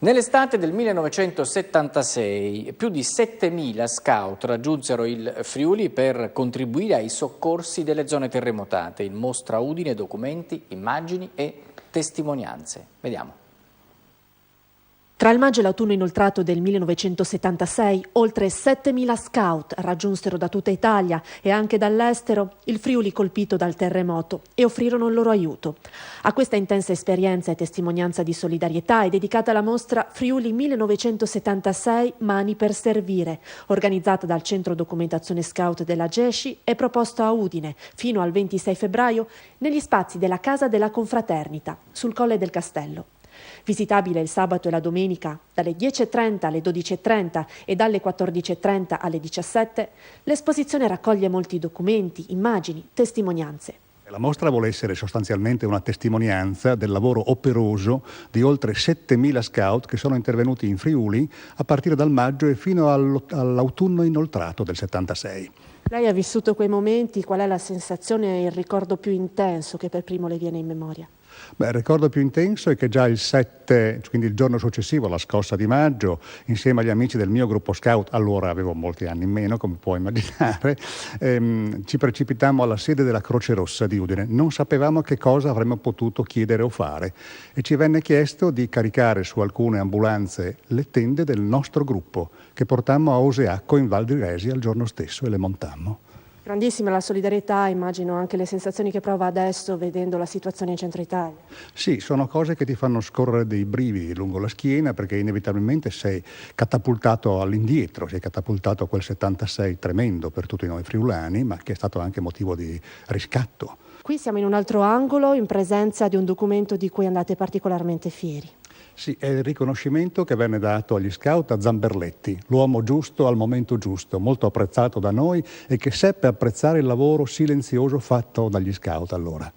Nell'estate del 1976 più di 7.000 scout raggiunsero il Friuli per contribuire ai soccorsi delle zone terremotate. In mostra Udine documenti, immagini e testimonianze. Vediamo. Tra il maggio e l'autunno inoltrato del 1976, oltre 7.000 scout raggiunsero da tutta Italia e anche dall'estero il Friuli colpito dal terremoto e offrirono il loro aiuto. A questa intensa esperienza e testimonianza di solidarietà è dedicata la mostra Friuli 1976 Mani per Servire, organizzata dal Centro Documentazione Scout della GESCI e proposta a Udine fino al 26 febbraio negli spazi della Casa della Confraternita, sul Colle del Castello. Visitabile il sabato e la domenica dalle 10.30 alle 12.30 e dalle 14.30 alle 17, l'esposizione raccoglie molti documenti, immagini, testimonianze. La mostra vuole essere sostanzialmente una testimonianza del lavoro operoso di oltre 7.000 scout che sono intervenuti in Friuli a partire dal maggio e fino all'autunno inoltrato del 76. Lei ha vissuto quei momenti, qual è la sensazione e il ricordo più intenso che per primo le viene in memoria? Beh, il ricordo più intenso è che già il 7, quindi il giorno successivo alla scossa di maggio, insieme agli amici del mio gruppo scout, allora avevo molti anni in meno, come puoi immaginare, ci precipitammo alla sede della Croce Rossa di Udine. Non sapevamo che cosa avremmo potuto chiedere o fare e ci venne chiesto di caricare su alcune ambulanze le tende del nostro gruppo, che portammo a Oseacco in Val di Resi al giorno stesso e le montammo. Grandissima la solidarietà, immagino anche le sensazioni che prova adesso vedendo la situazione in Centro Italia. Sì, sono cose che ti fanno scorrere dei brividi lungo la schiena perché inevitabilmente sei catapultato all'indietro, sei catapultato a quel 76 tremendo per tutti noi friulani, ma che è stato anche motivo di riscatto. Qui siamo in un altro angolo, in presenza di un documento di cui andate particolarmente fieri. Sì, è il riconoscimento che venne dato agli scout a Zamberletti, l'uomo giusto al momento giusto, molto apprezzato da noi e che seppe apprezzare il lavoro silenzioso fatto dagli scout allora.